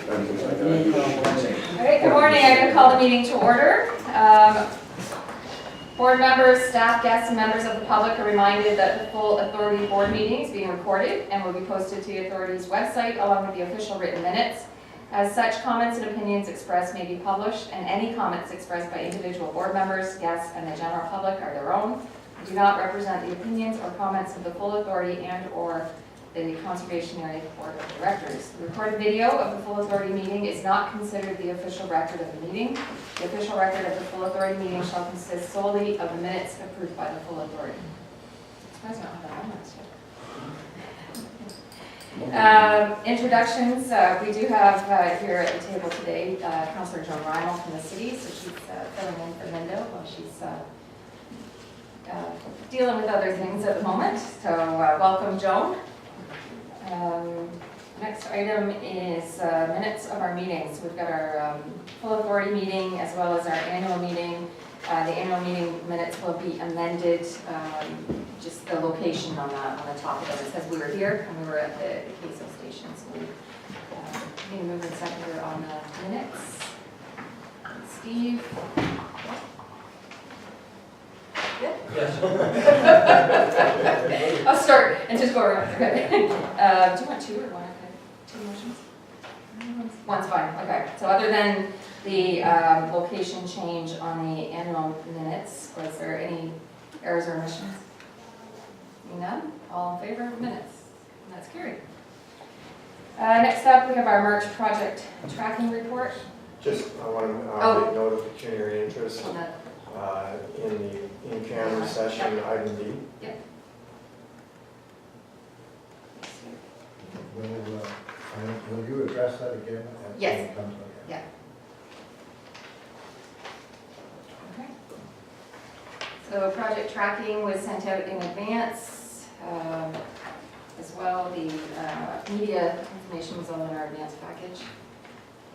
right, good morning. I'm going to call the meeting to order. Board members, staff, guests, and members of the public are reminded that the full authority board meeting is being recorded and will be posted to the authority's website along with the official written minutes. As such, comments and opinions expressed may be published, and any comments expressed by individual board members, guests, and the general public are their own and do not represent the opinions or comments of the full authority and/or the Conservation Area Board of Directors. The recorded video of the full authority meeting is not considered the official record of the meeting. The official record of the full authority meeting shall consist solely of the minutes approved by the full authority. I don't have that on list yet. Introductions. We do have here at the table today Councillor Joan Rymel from the city, so she's filling in for Linda while she's dealing with other things at the moment. So welcome, Joan. Next item is minutes of our meetings. We've got our full authority meeting as well as our annual meeting. The annual meeting minutes will be amended, just the location on the top of it. It says we were here and we were at the Queso station. So we need to move in seconder on the minutes. Steve? Yes. I'll start and just go around. Okay. Do you want two or one? Okay. Two motions? One's fine. Okay. So other than the location change on the annual minutes, was there any errors or omissions? None? All in favor of minutes? And that's carried. Next up, we have our March project tracking report. Just, I want to make note of pecuniary interest On that. in the in-camera session, item D. Yep. Will you address that again? Yes. When it comes up? Yeah. Okay. So project tracking was sent out in advance. As well, the media information was all in our advance package.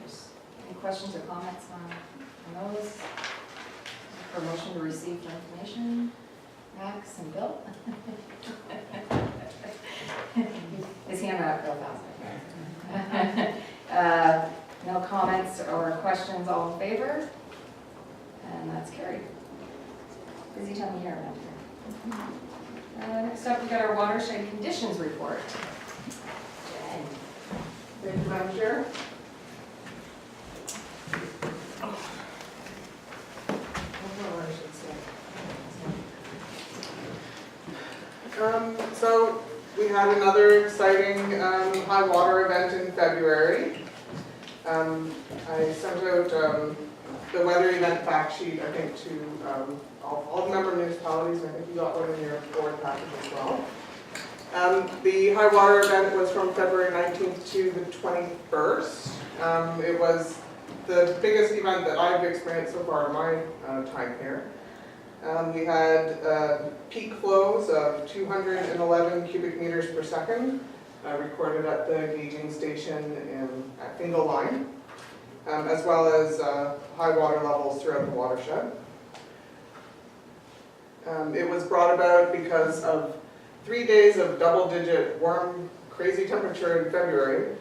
There's any questions or comments on those? For motion to receive for information, Max and Bill. His hand went up real fast. No comments or questions, all in favor? And that's carried. Busy time of year around here. Next up, we got our watershed conditions report. Jen. Thank you, Madam Chair. So we had another exciting high water event in February. I sent out the weather event fact sheet, I think, to all the member municipalities. I think you got one in your board package as well. The high water event was from February 19th to the 21st. It was the biggest event that I've experienced so far in my time here. We had peak flows of 211 cubic meters per second recorded at the gauging station at Fingal Line, as well as high water levels throughout the watershed. It was brought about because of 3 days of double-digit warm, crazy temperature in February,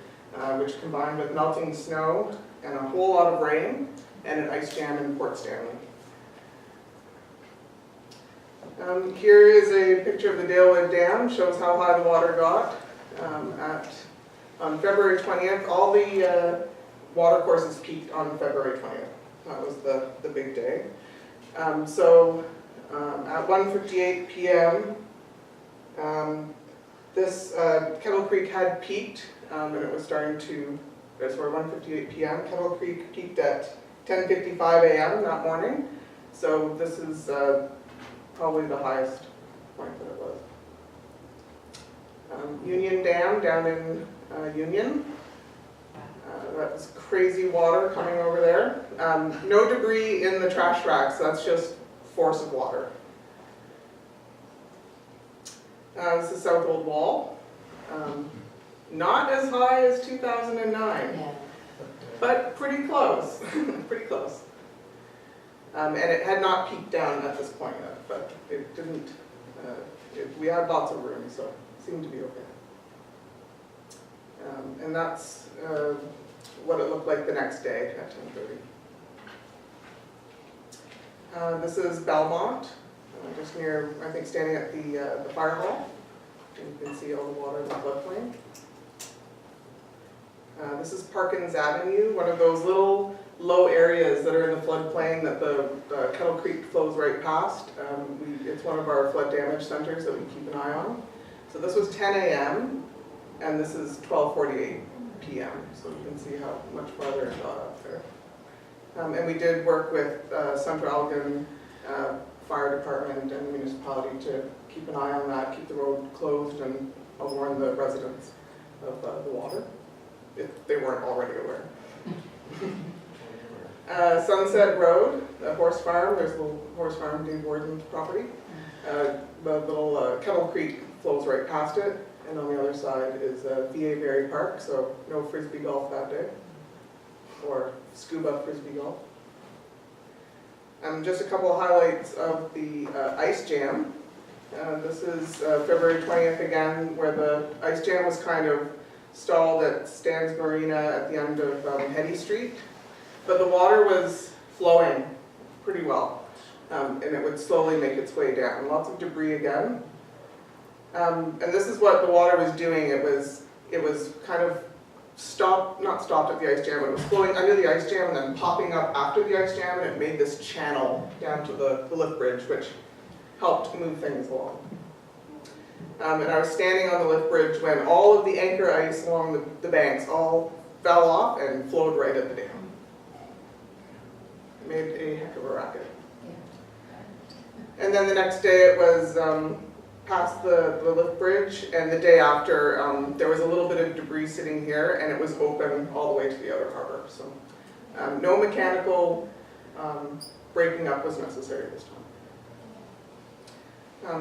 which combined with melting snow and a whole lot of rain and an ice jam in Port Stanley. Here is a picture of the Dalewood Dam, shows how high the water got. On February 20th, all the water courses peaked on February 20th. That was the big day. At 1:58 p.m., this Kettle Creek had peaked, and it was starting to, sorry, 1:58 p.m. Kettle Creek peaked at 10:55 a.m. that morning. So this is probably the highest point that it was. Union Dam down in Union. That was crazy water coming over there. No debris in the trash racks, that's just force of water. This is South Old Wall. Not as high as 2009, Yeah. but pretty close, pretty close. And it had not peaked down at this point yet, but it didn't, we had lots of room, so it seemed to be okay. And that's what it looked like the next day at 10:30. This is Belmont, just near, I think, standing at the fire hall. You can see all the water in the floodplain. This is Parkins Avenue, one of those little low areas that are in the floodplain that the Kettle Creek flows right past. It's one of our flood damage centers that we keep an eye on. So this was 10 a.m. and this is 12:48 p.m. So you can see how much farther it got up there. And we did work with Central Elgin Fire Department and the municipality to keep an eye on that, keep the road closed, and warn the residents of the water, if they weren't already aware. Sunset Road, the horse farm, there's a little horse farm, Dave Warden's property. The little Kettle Creek flows right past it, and on the other side is VA Berry Park, so no frisbee golf that day, or scuba frisbee golf. Just a couple of highlights of the ice jam. This is February 20th again, where the ice jam was kind of stalled at Stan's Marina at the end of Hetty Street. But the water was flowing pretty well, and it would slowly make its way down. Lots of debris again. And this is what the water was doing. It was kind of not stopped at the ice jam, it was flowing under the ice jam and then popping up after the ice jam, and it made this channel down to the lift bridge, which helped move things along. And I was standing on the lift bridge when all of the anchor ice along the banks all fell off and flowed right at the dam. It made a heck of a racket. And then the next day it was past the lift bridge, and the day after there was a little bit of debris sitting here, and it was open all the way to the other harbor. So no mechanical breaking up was necessary this time.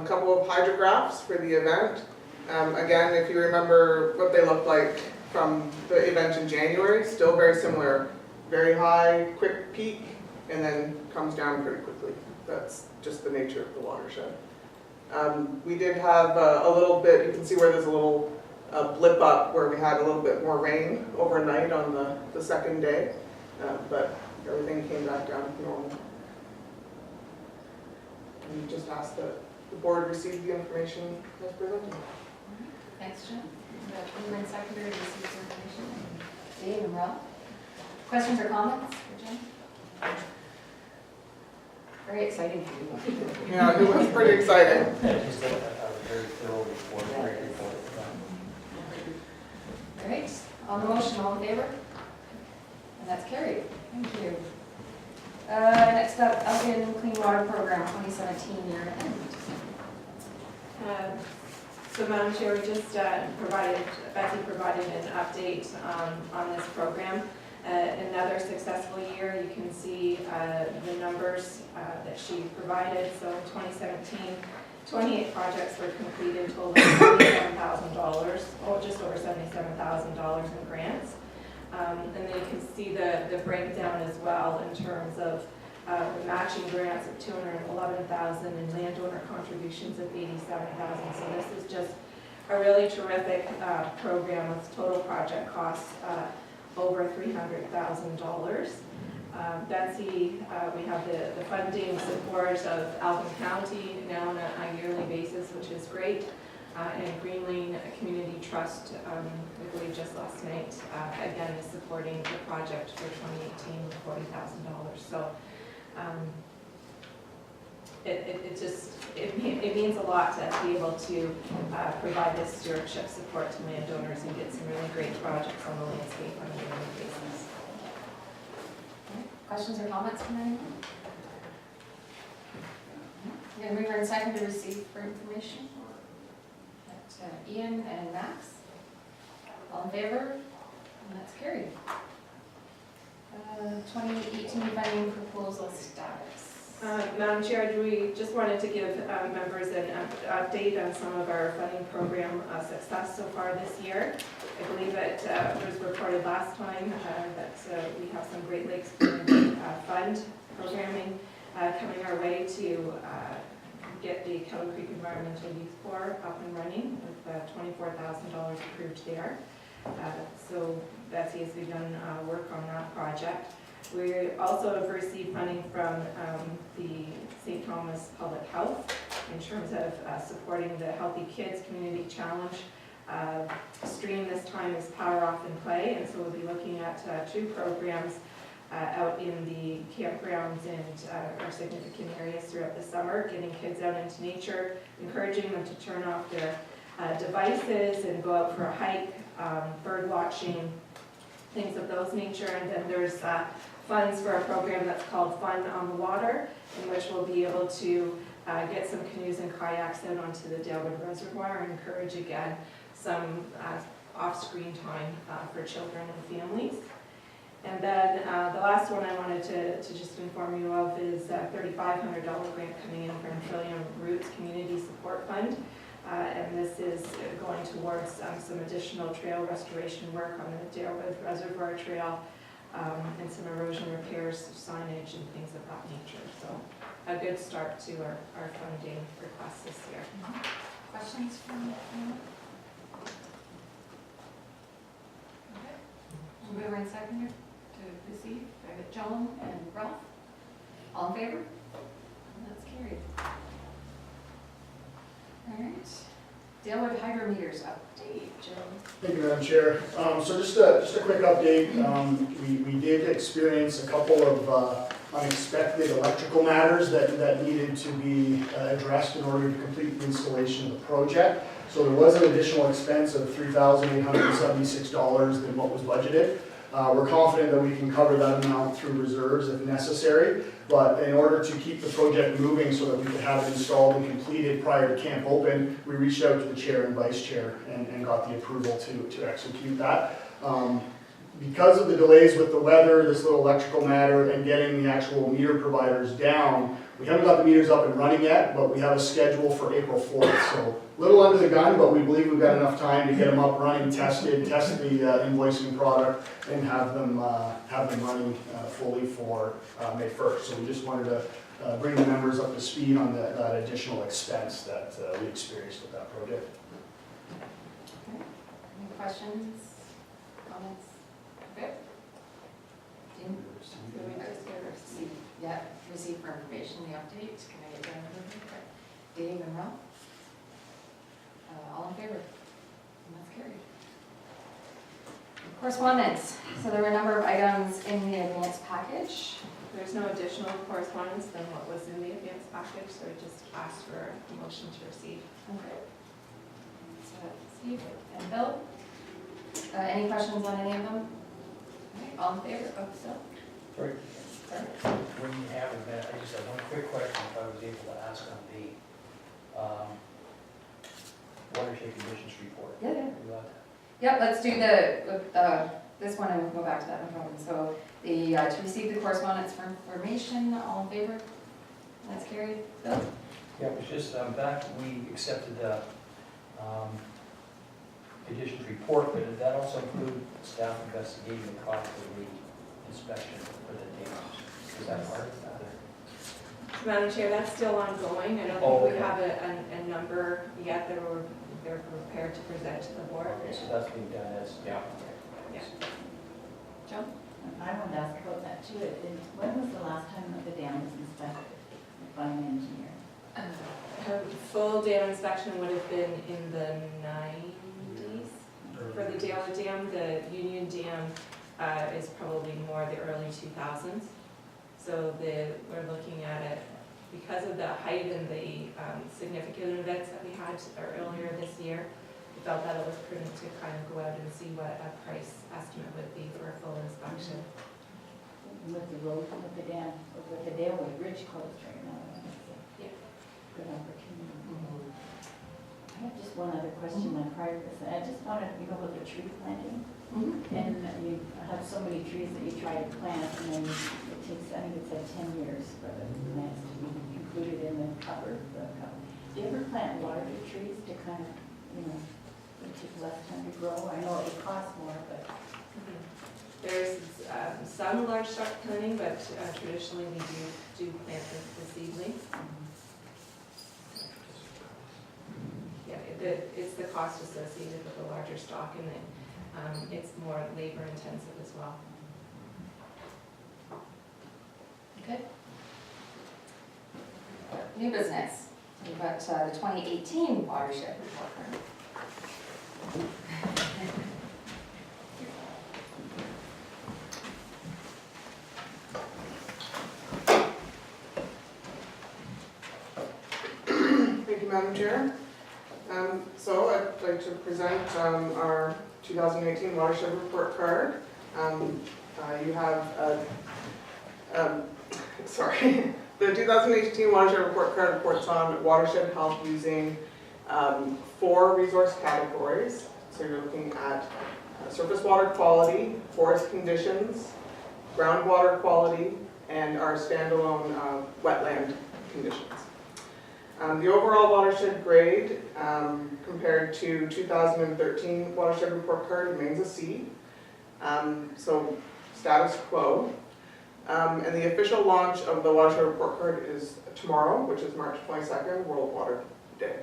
A couple of hydrographs for the event. Again, if you remember what they looked like from the event in January, still very similar. Very high, quick peak, and then comes down pretty quickly. That's just the nature of the watershed. We did have a little bit, you can see where there's a little blip up where we had a little bit more rain overnight on the second day, but everything came back down to normal. And we just asked that the board receive the information as presented. Thanks, Jen. Moved and seconded to receive this information. Dave and Rob. Questions or comments for Jen? Very exciting for you. Yeah, it was pretty exciting. Very thorough report, great report. All right, on the motion, all in favor? And that's carried. Thank you. Next up, Elgin Clean Water Program 2017 year end. So Madam Chair, we just Betsy provided an update on this program. Another successful year. You can see the numbers that she provided. So in 2017, 28 projects were completed, totaling $77,000, or just over $77,000 in grants. And then you can see the breakdown as well in terms of the matching grants of $211,000 and landowner contributions of $87,000. So this is just a really terrific program with total project costs over $300,000. Betsy, we have the funding support of Elgin County now on a yearly basis, which is great. And Green Lane Community Trust, I believe just last night, again is supporting the project for 2018 with $40,000. So it means a lot to be able to provide this stewardship support to landowners and get some really great projects on the landscape on a yearly basis. Questions or comments from anyone? I'm going to move in second to receive for information. Ian and Max. All in favor? And that's carried. 2018 funding proposal status. Madam Chair, we just wanted to give members an update on some of our funding program success so far this year. I believe it was reported last time that we have some Great Lakes Community Fund programming coming our way to get the Kettle Creek Environmental Youth Corps up and running with $24,000 approved there. So Betsy has begun work on that project. We also have received funding from the St. Thomas Public Health in terms of supporting the Healthy Kids Community Challenge. Stream this time is Power Off and Play, and so we'll be looking at 2 programs out in the campgrounds and our significant areas throughout the summer, getting kids out into nature, encouraging them to turn off their devices and go out for a hike, bird watching, things of those nature. And then there's funds for a program that's called Fun on the Water, in which we'll be able to get some canoes and kayaks out onto the Dalewood Reservoir and encourage again some off-screen time for children and families. And then the last one I wanted to just inform you of is a $3,500 grant coming in from Trillium Roots Community Support Fund. And this is going towards some additional trail restoration work on the Dalewood Reservoir Trail and some erosion repairs, signage and things of that nature. So a good start to our funding request this year. Questions from anyone? Okay. Mover and seconder to receive. I got John and Ralph. All in favor? And that's carried. All right. Dalewood hydrometers update, Joe. Thank you, Madam Chair. So just a quick update. We did experience a couple of unexpected electrical matters that needed to be addressed in order to complete the installation of the project. So there was an additional expense of $3,876 than what was budgeted. We're confident that we can cover that amount through reserves if necessary, but in order to keep the project moving so that we could have it installed and completed prior to camp open, we reached out to the chair and vice chair and got the approval to execute that. Because of the delays with the weather, this little electrical matter, and getting the actual meter providers down, we haven't got the meters up and running yet, but we have a schedule for April 4th. So a little under the gun, but we believe we've got enough time to get them up running, test the invoicing product, and have them running fully for May 1st. So we just wanted to bring the members up to speed on that additional expense that we experienced with that project. Okay. Any questions, comments? Okay. Dean? Yeah, receive for information, the update. Can I get that? Okay. Dave and Ralph? All in favor? And that's carried. Correspondence. So there were a number of items in the advance package. There's no additional correspondence than what was in the advance package, so I just asked for a motion to receive. Okay. So Steve and Bill? Any questions on any of them? Okay, all in favor? Oh, Bill? Sorry. When you have a minute, I just have one quick question, if I was able to ask on the watershed conditions report. Yeah. You got that? Yep, let's do this one and we'll go back to that, no problem. So to receive the correspondence for information, all in favor? That's carried. Bill? Yeah, it was just, back, we accepted the conditions report, but did that also include staff investigating the cost of the inspection for the dams? Is that part of that? Madam Chair, that's still ongoing. I don't Oh, think we okay. have a number yet that they're prepared to present to the board. Okay, so that's being done as, yeah. Yeah. Joe? I wanted to ask about that too. When was the last time that the dam was inspected by an engineer? Full dam inspection would have been in the 90s. For the Dalewood Dam, the Union Dam is probably more the early 2000s. So we're looking at it because of the height and the significant events that we had earlier this year. We felt that it was prudent to kind of go out and see what a price estimate would be for a full inspection. With the road, with the dam, or with the Dalewood Bridge closed right now? Yeah. Good opportunity. I have just one other question on prior to this. I just wanted to know about the tree planting. And you have so many trees that you try to plant, and then it takes, I think it's like 10 years for the plants to be included in the cover. Do you ever plant larger trees to kind of, it takes less time to grow? I know it would cost more, but. There's some large stock planting, but traditionally we do plant the seedlings. Yeah, it's the cost associated with the larger stock, and then It's more labor intensive as well. Good. New business. We've got the 2018 watershed report card. Thank you, Madam Chair. So I'd like to present our 2018 watershed report card. You have, sorry, the 2018 watershed report card reports on watershed health using 4 resource categories. So you're looking at surface water quality, forest conditions, groundwater quality, and our standalone wetland conditions. The overall watershed grade compared to 2013 watershed report card remains a C. So status quo. And the official launch of the watershed report card is tomorrow, which is March 22nd, World Water Day.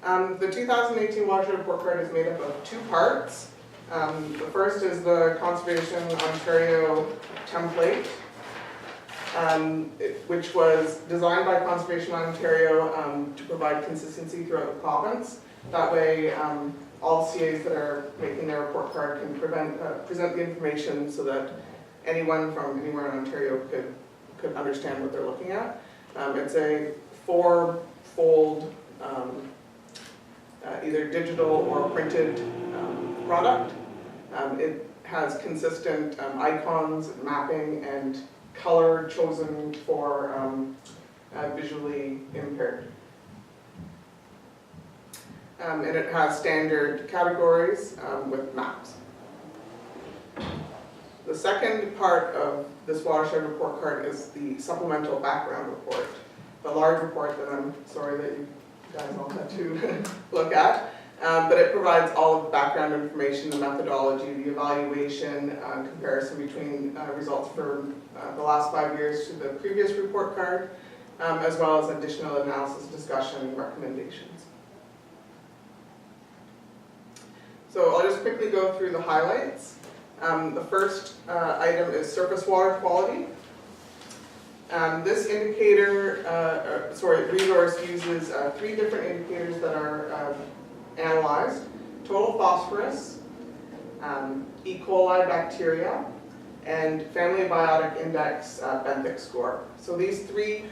The 2018 watershed report card is made up of 2 parts. The first is the Conservation Ontario template, which was designed by Conservation Ontario to provide consistency throughout the province. That way, all CAs that are making their report card can present the information so that anyone from anywhere in Ontario could understand what they're looking at. It's a 4-fold either digital or printed product. It has consistent icons, mapping, and color chosen for visually impaired. And it has standard categories with maps. The second part of this watershed report card is the supplemental background report, the large report that I'm sorry that you guys all had to look at. But it provides all of the background information, the methodology, the evaluation, comparison between results for the last 5 years to the previous report card, as well as additional analysis, discussion, and recommendations. So I'll just quickly go through the highlights. The first item is surface water quality. This indicator, resource uses 3 different indicators that are analyzed: total phosphorus, E. coli bacteria, and family biotic index benthic score. So these 3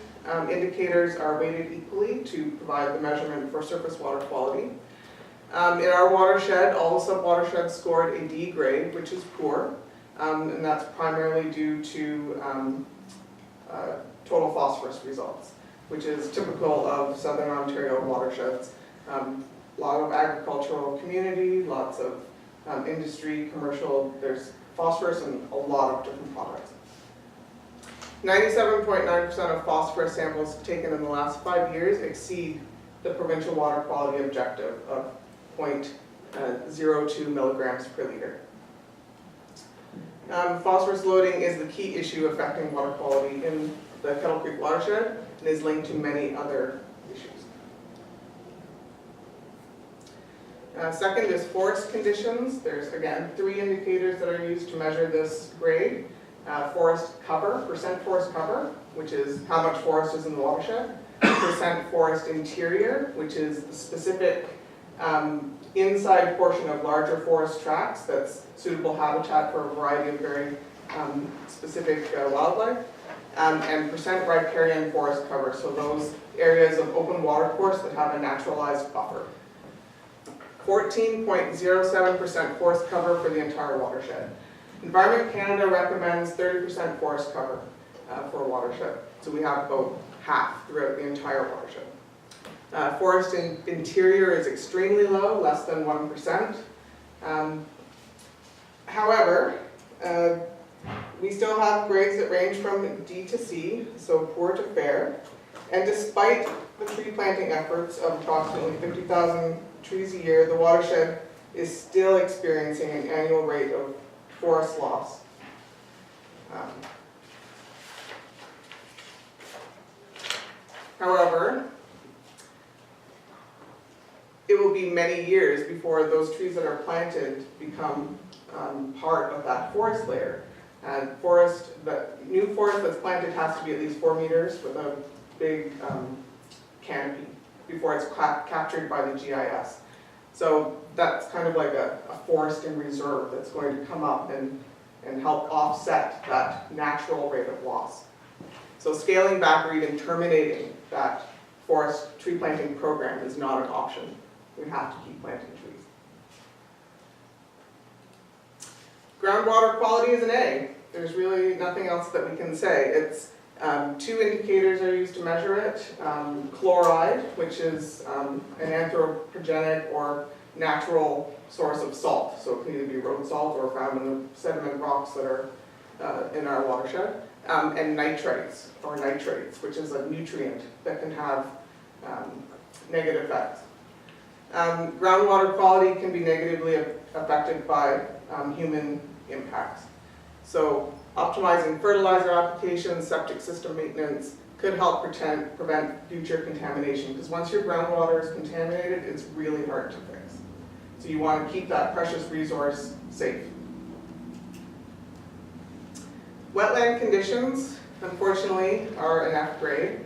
indicators are weighted equally to provide the measurement for surface water quality. In our watershed, all the sub-watersheds scored a D grade, which is poor, and that's primarily due to total phosphorus results, which is typical of Southern Ontario watersheds. A lot of agricultural community, lots of industry, commercial, there's phosphorus in a lot of different products. 97.9% of phosphorus samples taken in the last 5 years exceed the provincial water quality objective of 0.02 milligrams per liter. Phosphorus loading is the key issue affecting water quality in the Kettle Creek watershed and is linked to many other issues. Second is forest conditions. There's, again, 3 indicators that are used to measure this grade. Forest cover, percent forest cover, which is how much forest is in the watershed. Percent forest interior, which is the specific inside portion of larger forest tracts that's suitable habitat for a variety of very specific wildlife. And percent riparian forest cover, so those areas of open watercourse that have a naturalized buffer. 14.07% forest cover for the entire watershed. Environment Canada recommends 30% forest cover for a watershed, so we have about half throughout the entire watershed. Forest interior is extremely low, less than 1%. However, we still have grades that range from D to C, so poor to fair. And despite the tree planting efforts of approximately 50,000 trees a year, the watershed is still experiencing an annual rate of forest loss. it will be many years before those trees that are planted become part of that forest layer. And the new forest that's planted has to be at least 4 meters with a big canopy before it's captured by the GIS. So that's kind of like a forest in reserve that's going to come up and help offset that natural rate of loss. So scaling back or even terminating that forest tree planting program is not an option. We have to keep planting trees. Groundwater quality is an A. There's really nothing else that we can say. It's 2 indicators are used to measure it. Chloride, which is an anthropogenic or natural source of salt. So it can either be road salt or found in the sediment rocks that are in our watershed. And nitrites, which is a nutrient that can have negative effects. Groundwater quality can be negatively affected by human impacts. So optimizing fertilizer applications, septic system maintenance could help prevent future contamination, because once your groundwater is contaminated, it's really hard to fix. So you want to keep that precious resource safe. Wetland conditions, unfortunately, are an F grade.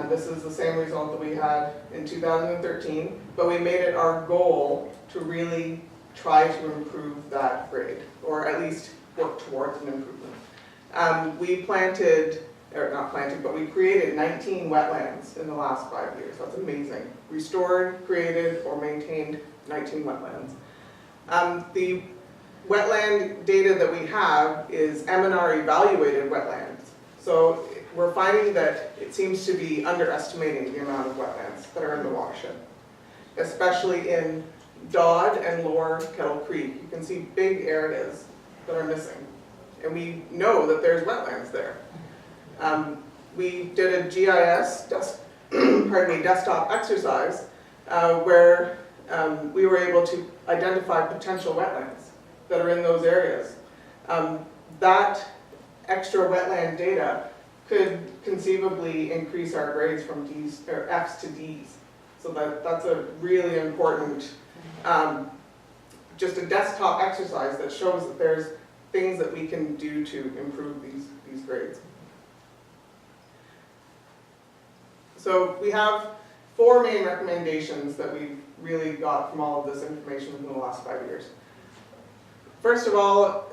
This is the same result that we had in 2013, but we made it our goal to really try to improve that grade, or at least work towards an improvement. We we created 19 wetlands in the last 5 years. That's amazing. Restored, created, or maintained 19 wetlands. The wetland data that we have is M&R evaluated wetlands. So we're finding that it seems to be underestimating the amount of wetlands that are in the watershed, especially in Dodd and Lower Kettle Creek. You can see big areas that are missing, and we know that there's wetlands there. We did a GIS desktop exercise where we were able to identify potential wetlands that are in those areas. That extra wetland data could conceivably increase our grades from D's or F's to D's. So that's a really important, just a desktop exercise that shows that there's things that we can do to improve these grades. So we have 4 main recommendations that we've really got from all of this information in the last 5 years. First of all,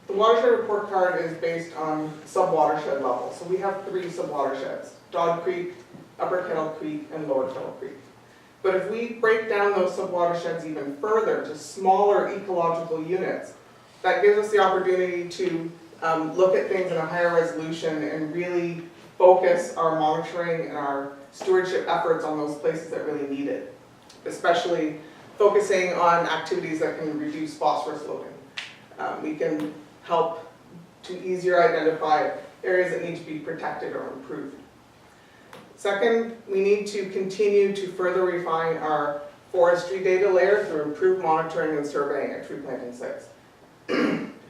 the watershed report card is based on sub-watershed level. So we have 3 sub-watersheds: Dodd Creek, Upper Kettle Creek, and Lower Kettle Creek. But if we break down those sub-watersheds even further to smaller ecological units, that gives us the opportunity to look at things in a higher resolution and really focus our monitoring and our stewardship efforts on those places that really need it, especially focusing on activities that can reduce phosphorus loading. We can help to easier identify areas that need to be protected or improved. Second, we need to continue to further refine our forestry data layer through improved monitoring and surveying at tree planting sites.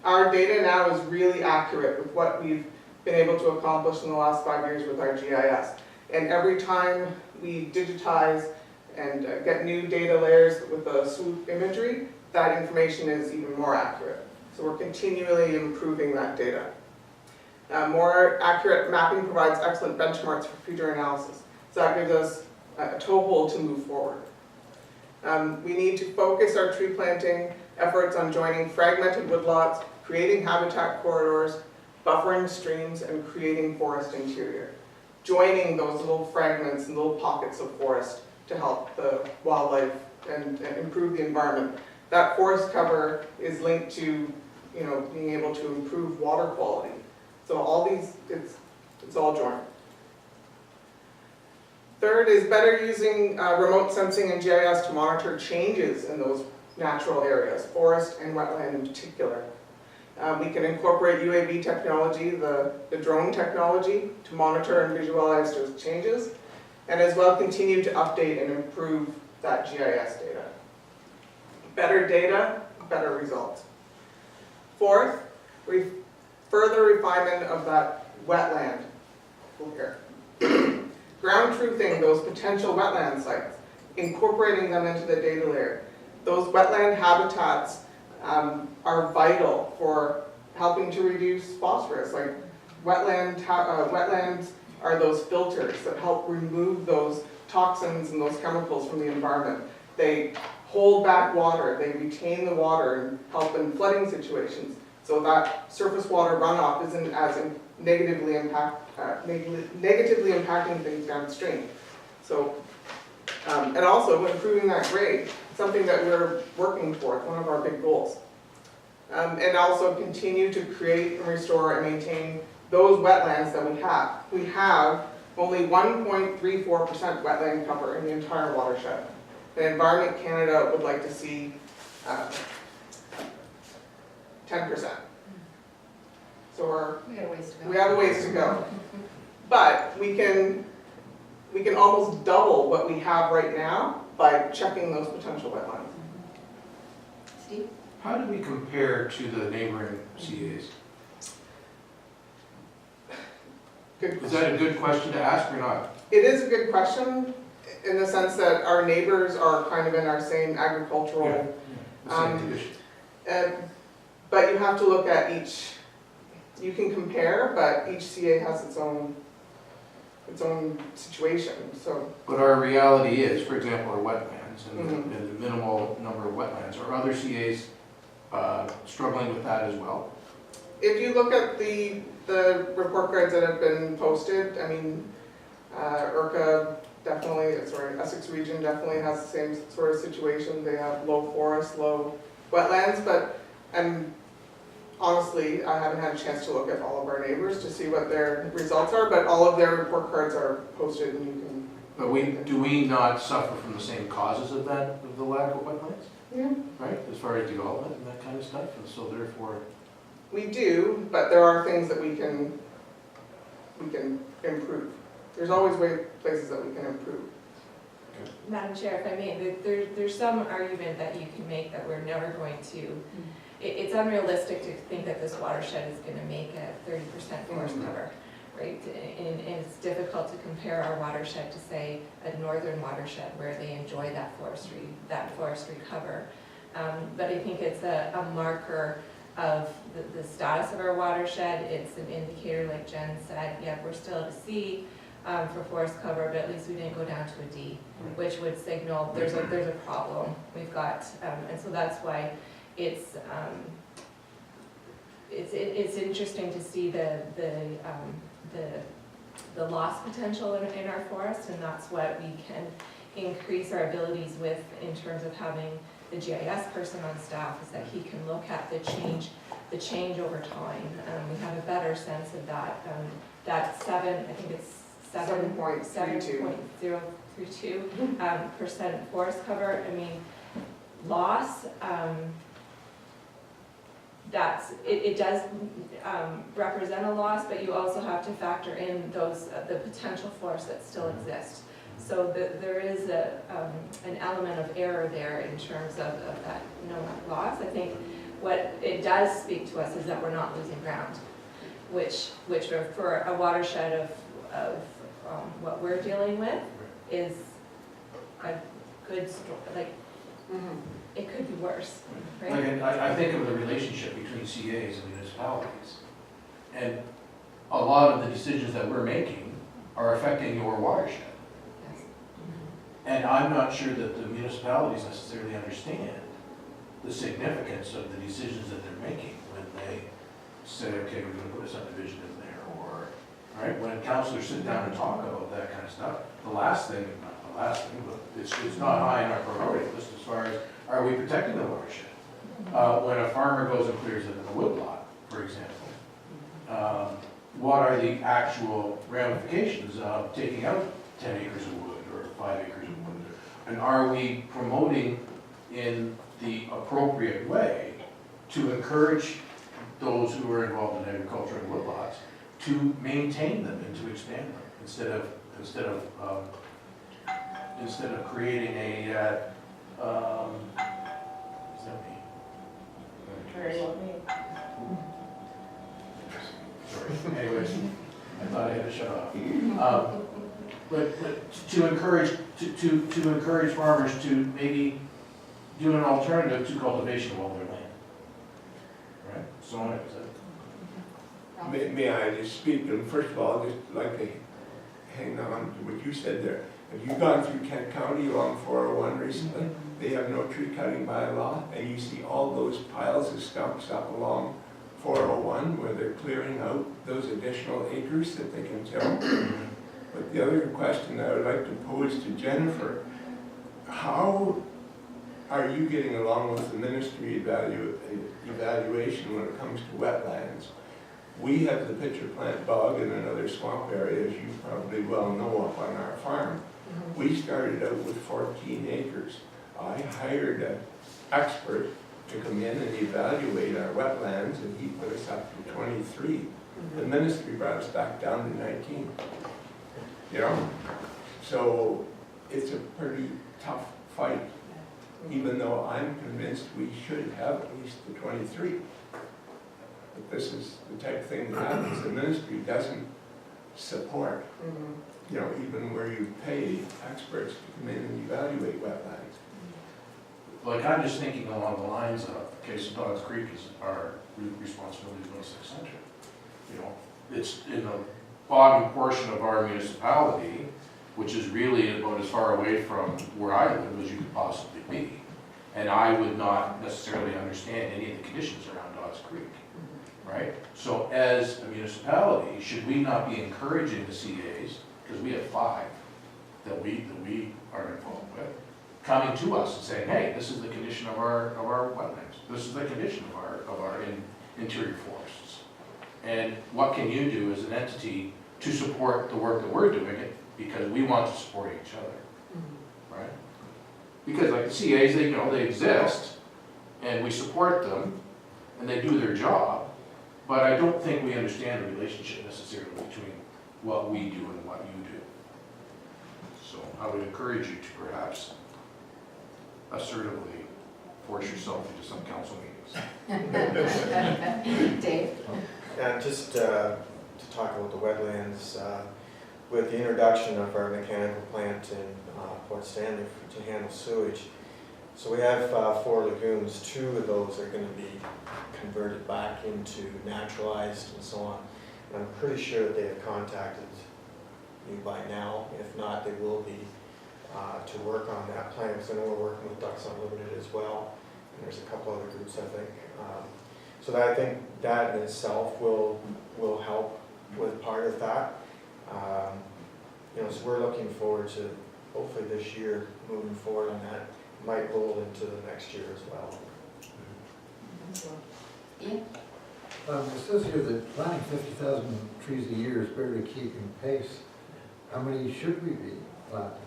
Our data now is really accurate with what we've been able to accomplish in the last 5 years with our GIS. And every time we digitize and get new data layers with the swoop imagery, that information is even more accurate. So we're continually improving that data. More accurate mapping provides excellent benchmarks for future analysis. So that gives us a toehold to move forward. We need to focus our tree planting efforts on joining fragmented woodlots, creating habitat corridors, buffering streams, and creating forest interior. Joining those little fragments and little pockets of forest to help the wildlife and improve the environment. That forest cover is linked to, being able to improve water quality. So all these, it's all joined. Third is better using remote sensing and GIS to monitor changes in those natural areas, forest and wetland in particular. We can incorporate UAV technology, the drone technology, to monitor and visualize those changes, and as well continue to update and improve that GIS data. Better data, better results. Fourth, further refinement of that wetland. Ground truthing those potential wetland sites incorporating them into the data layer. Those wetland habitats are vital for helping to reduce phosphorus. Like wetlands are those filters that help remove those toxins and those chemicals from the environment. They hold back water, they retain the water and help in flooding situations. So that surface water runoff isn't as negatively impacting things downstream. So, and also improving that grade, something that we're working for, it's one of our big goals. And also continue to create and restore and maintain those wetlands that we have. We have only 1.34% wetland cover in the entire watershed. The Environment Canada would like to see 10%. So We got a ways to go. we have a ways to go. But we can almost double what we have right now by checking those potential wetlands. Steve? How do we compare to the neighboring CAs? Good Is that a good question to ask or not? It is a good question in the sense that our neighbors are kind of in our same agricultural, The same condition. but you have to look at each, you can compare, but each CA has its own situation, so. But our reality is, for example, our wetlands and the minimal number of wetlands. Are other CAs struggling with that as well? If you look at the report cards that have been posted, I mean, IRCA definitely, Essex Region definitely has the same sort of situation. They have low forest, low wetlands, but, and honestly, I haven't had a chance to look at all of our neighbors to see what their results are, but all of their report cards are posted and you can. But do we not suffer from the same causes of that, of the lack of wetlands? Yeah. Right, as far as development and that kind of stuff, and so therefore, We do, but there are things that we can improve. There's always places that we can improve. Madam Chair, if I may, there's some argument that you can make that we're never going to, it's unrealistic to think that this watershed is gonna make a 30% forest cover, right? And it's difficult to compare our watershed to, say, a northern watershed where they enjoy that forestry cover. But I think it's a marker of the status of our watershed. It's an indicator, like Jen said, yeah, we're still at a C for forest cover, but at least we didn't go down to a D, which would signal there's a problem. We've got, and so that's why it's interesting to see the loss potential in our forest, and that's what we can increase our abilities with in terms of having the GIS person on staff, is that he can look at the change over time. We have a better sense of that. That 7.032% forest cover. I mean, loss. It does represent a loss, but you also have to factor in the potential forests that still exist. So there is an element of error there in terms of that loss. I think what it does speak to us is that we're not losing ground, which for a watershed of what we're dealing with is a good story. Like, it could be worse, right? like, I think of the relationship between CAs and municipalities. And a lot of the decisions that we're making are affecting your watershed. Yes. And I'm not sure that the municipalities necessarily understand the significance of the decisions that they're making when they say, okay, we're gonna put a subdivision in there, or, right, when councilors sit down and talk about that kind of stuff, not the last thing, but it's not high on our priority list as far as, are we protecting the watershed? When a farmer goes and clears it in a woodlot, for example, what are the actual ramifications of taking out 10 acres of wood or 5 acres of wood? And are we promoting in the appropriate way to encourage those who are involved in agriculture and woodlots to maintain them and to expand them instead of creating a is that me? Sorry. Anyways, I thought I had to shut off. but to encourage farmers to maybe do an alternative to cultivation of all their land. Right? So on. May I just speak? And first of all, I'd just like to hang on to what you said there. Have you gone through Kent County along 401 recently? They have no tree cutting bylaw, and you see all those piles of stumps up along 401 where they're clearing out those additional acres that they can till. But the other question I would like to pose to Jennifer, how are you getting along with the ministry evaluation when it comes to wetlands? We have the pitcher plant bog in another swamp area, as you probably well know, up on our farm. We started out with 14 acres. I hired an expert to come in and evaluate our wetlands, and he put us up to 23. The ministry brought us back down to 19. You know? So it's a pretty tough fight, even though I'm convinced we should have at least the 23. But this is the type of thing that happens. The ministry doesn't support, you know, even where you pay experts to come in and evaluate wetlands. Like, I'm just thinking along the lines of, okay, so Dodds Creek is our responsibility to West Central. You know, it's in the bottom portion of our municipality, which is really about as far away from where I live as you could possibly be. And I would not necessarily understand any of the conditions around Dodds Creek, right? So as a municipality, should we not be encouraging the CAs, because we have 5 that we are involved with, coming to us and saying, hey, this is the condition of our wetlands. This is the condition of our interior forests. And what can you do as an entity to support the work that we're doing it, because we want to support each other, right? Because like the CAs, they know they exist, and we support them, and they do their job, but I don't think we understand the relationship necessarily between what we do and what you do. So I would encourage you to perhaps assertively force yourself into some council meetings. Dave? And just to talk about the wetlands, with the introduction of our mechanical plant in Port Stanley to handle sewage, so we have 4 lagoons. 2 of those are going to be converted back into naturalized and so on. And I'm pretty sure that they have contacted you by now. If not, they will be to work on that plan, because I know we're working with Ducks Unlimited as well, and there's a couple other groups, I think. So that, I think that in itself will help with part of that. You know, so we're looking forward to hopefully this year moving forward on that. Might roll into the next year as well. Ian? It says here that planting 50,000 trees a year is barely keeping pace. How many should we be planting?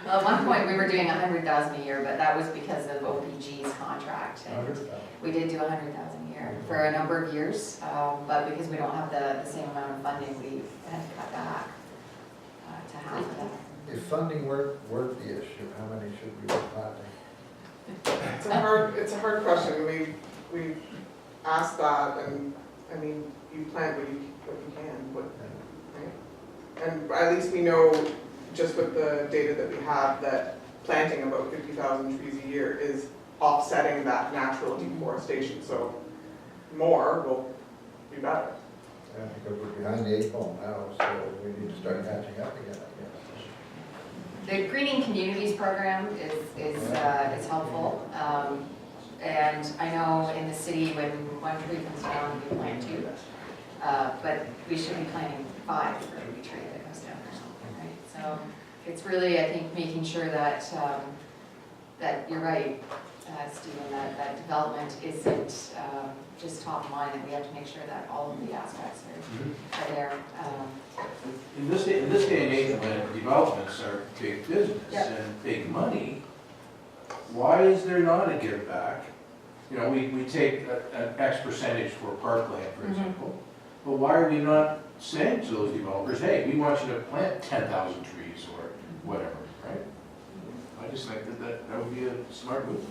Well, at one point, we were doing 100,000 a year, but that was because of OPG's contract. And 100,000. we did do 100,000 a year for a number of years, but because we don't have the same amount of funding, we had to cut back to half of that. If funding weren't the issue, how many should we be planting? It's a hard question. We've asked that, and I mean, you plant what you can, right? And at least we know, just with the data that we have, that planting about 50,000 trees a year is offsetting that natural deforestation. So more will be better. Yeah, because we're behind the 8 ball now, so we need to start catching up again, I guess. The Greening Communities program is helpful. And I know in the city, when one tree comes down, we plant 2. But we should be planting 5 for every tree that comes down or something, right? So it's really, I think, making sure that, that you're right, Stephen, that development isn't just top of mind, and we have to make sure that all of the aspects are there. In this day and age, when developments are big business Yeah. and big money, why is there not a give back? You know, we take an X percentage for parkland, for example, but why are we not saying to those developers, hey, we want you to plant 10,000 trees or whatever, right? I just think that would be a smart move.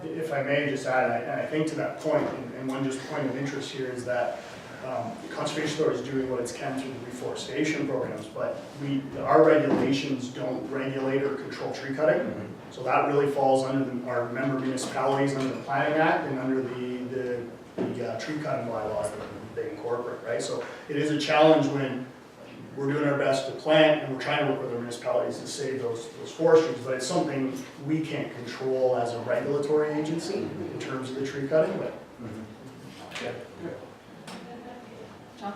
If I may just add, I think to that point, and one just point of interest here is that Conservation Authority is doing what it's can through the reforestation programs, but our regulations don't regulate or control tree cutting. So that really falls under our member municipalities, under the Planning Act, and under the tree cutting bylaws that they incorporate, right? So it is a challenge when we're doing our best to plant and we're trying to work with our municipalities to save those forest trees, but it's something we can't control as a regulatory agency in terms of the tree cutting, but. John?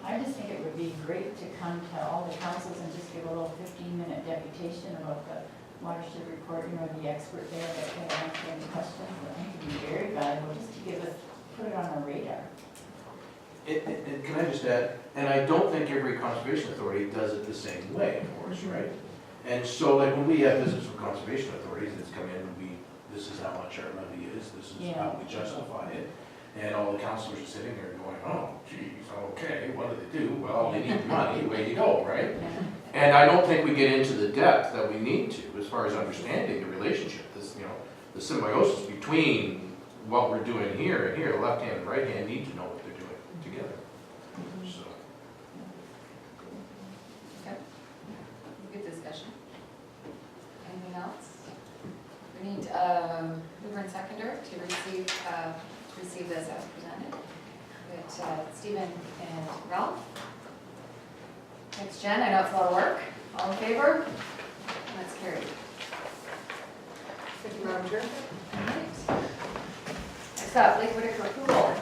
I just think it would be great to come to all the councils and just give a little 15-minute deputation about the watershed report, the expert there that can answer any questions. I think it would be very valuable just to give us, put it on our radar. And can I just add, and I don't think every conservation authority does it the same way, of course, right? And so like when we have visits from conservation authorities that's come in, this is how much our levy is, this is how we justify it. And all the councilors are sitting there going, oh, geez, okay, what do they do? Well, they need money, way you go, right? And I don't think we get into the depth that we need to as far as understanding the relationship, this, the symbiosis between what we're doing here and here, the left hand and right hand need to know what they're doing together. So. Okay. Good discussion. Anything else? We need mover and seconder to receive this as presented. We got Stephen and Ralph. Thanks, Jen. I know it's a lot of work. All in favor? That's carried. Thank you, Madam Chair. All right. Next up, Lake Whitaker Pool.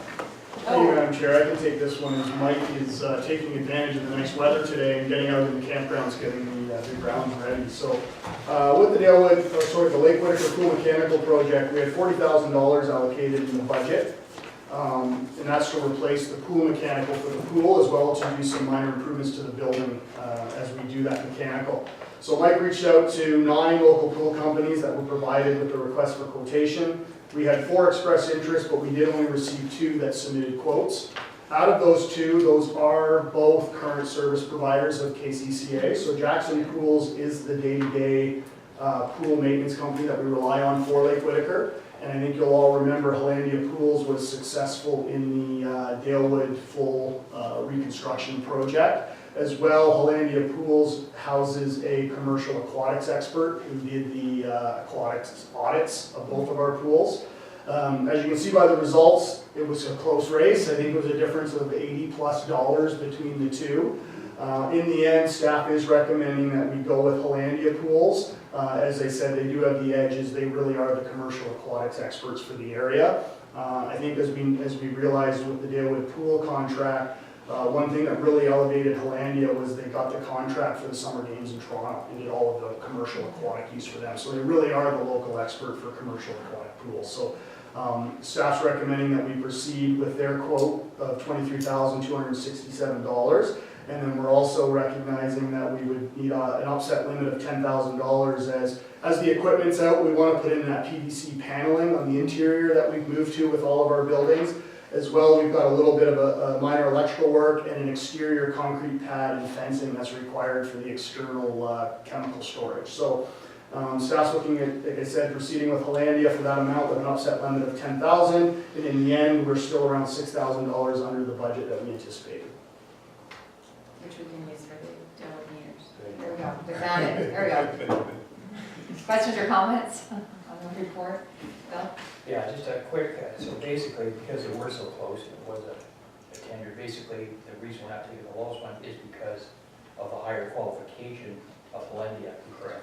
Thank you, Madam Chair. I can take this one as Mike is taking advantage of the nice weather today and getting out in the campgrounds, getting the grounds ready. So with the Lake Whitaker Pool Mechanical Project, we had $40,000 allocated in the budget. And that's to replace the pool mechanical for the pool, as well as to do some minor improvements to the building as we do that mechanical. So Mike reached out to 9 local pool companies that were provided with the request for quotation. We had 4 express interest, but we did only receive 2 that submitted quotes. Out of those 2, those are both current service providers of KCCA. So Jackson Pools is the day-to-day pool maintenance company that we rely on for Lake Whitaker. And I think you'll all remember Hollandia Pools was successful in the Dalewood full reconstruction project. As well, Hollandia Pools houses a commercial aquatics expert who did the aquatics audits of both of our pools. As you can see by the results, it was a close race. I think it was a difference of $80+ between the 2. In the end, staff is recommending that we go with Hollandia Pools. As they said, they do have the edges. They really are the commercial aquatics experts for the area. I think as we realized with the Dalewood Pool contract, one thing that really elevated Hollandia was they got the contract for the summer games in Toronto and did all of the commercial aquatic use for them. So they really are the local expert for commercial aquatic pools. So staff's recommending that we proceed with their quote of $23,267. And then we're also recognizing that we would need an upset limit of $10,000 as the equipment's out. We want to put in that PVC paneling on the interior that we've moved to with all of our buildings. As well, we've got a little bit of a minor electrical work and an exterior concrete pad and fencing that's required for the external chemical storage. So staff's looking at, like I said, proceeding with Hollandia for that amount with an upset limit of $10,000. And in the end, we're still around $6,000 under the budget that we anticipated. Which we can use for the demo meters. There we go. We found it. There we go. Questions or comments on the report? Bill? Yeah, just a quick, so basically, because they were so close, and it was a tender, basically, the reason we're not taking the lowest one is because of the higher qualification of Hollandia,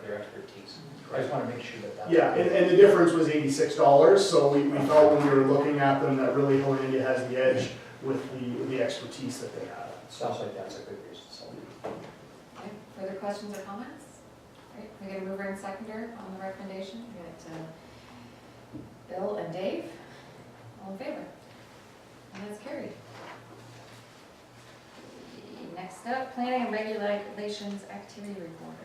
their expertise. I just want to make sure that that's. Yeah, and the difference was $86, so we felt when we were looking at them that really Hollandia has the edge with the expertise that they have. Sounds like that's a good reason, so. Okay. Further questions or comments? Great. We get a mover and seconder on the recommendation. We got Bill and Dave. All in favor? And that's carried. Next up, planning and regulations activity report.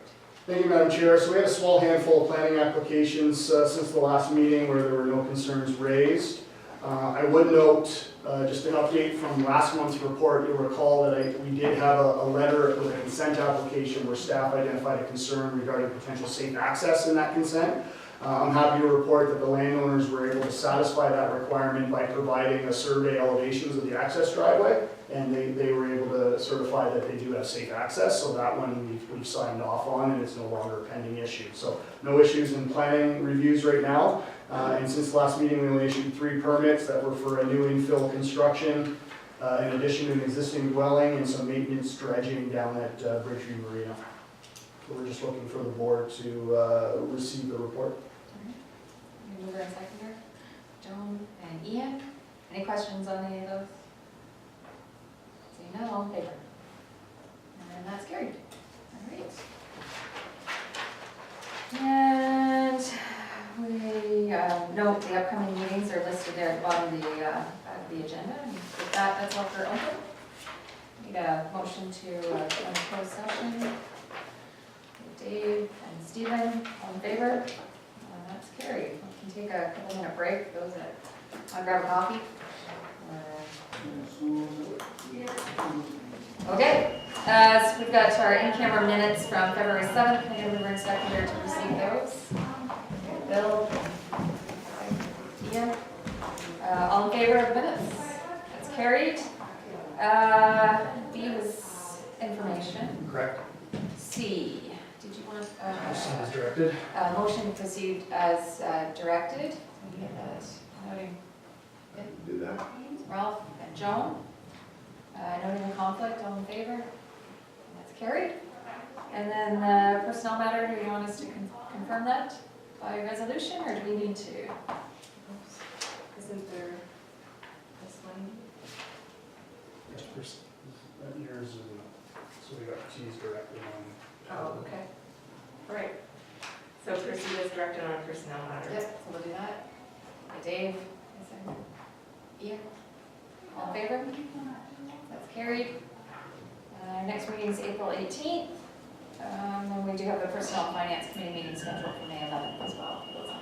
Thank you, Madam Chair. So we had a small handful of planning applications since the last meeting where there were no concerns raised. I would note, just an update from last month's report, you'll recall that we did have a letter with a consent application where staff identified a concern regarding potential safe access in that consent. I'm happy to report that the landowners were able to satisfy that requirement by providing a survey elevations of the access driveway, and they were able to certify that they do have safe access, so that one we've signed off on, and it's no longer a pending issue. So no issues in planning reviews right now, and since the last meeting, we only issued 3 permits that were for a new infill construction, in addition to an existing dwelling and some maintenance dredging down at Bridgeview Marina. So we're just looking for the board to receive the report. Mover and seconder, Joan and Ian. Any questions on any of those? Seeing none, all in favor? And that's carried. All right. And we note the upcoming meetings are listed there at the bottom of the agenda. And with that, that's all for open. Need a motion to go into closed session. Dave and Stephen, all in favor? That's carried. We can take a couple-minute break, those that want to grab a coffee. Okay, so we've got our in-camera minutes from February 7th. Can I get a mover and seconder to receive those? Bill? Ian? All in favor of the minutes? That's carried. B was information. Correct. C, did you want As directed. motion to proceed as directed? Can we get that noting? Do that. Ralph and Joan, noting the conflict, all in favor? That's carried. And then personnel matter, do you want us to confirm that by resolution, or do we need to? Isn't there this one? Yours is, so we got T's directed on. Oh, okay. All right. So proceed as directed on personnel matters. Yep, so we'll do that. Dave, is there? Ian? All in favor? That's carried. Next meeting is April 18th. And we do have the Personnel and Finance Committee meeting scheduled for May 11th as well, for those on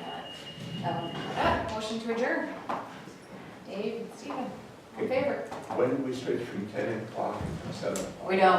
that. Motion to adjourn. Dave and Stephen, all in favor? When did we switch from 10 o'clock to 7 o'clock? We don't.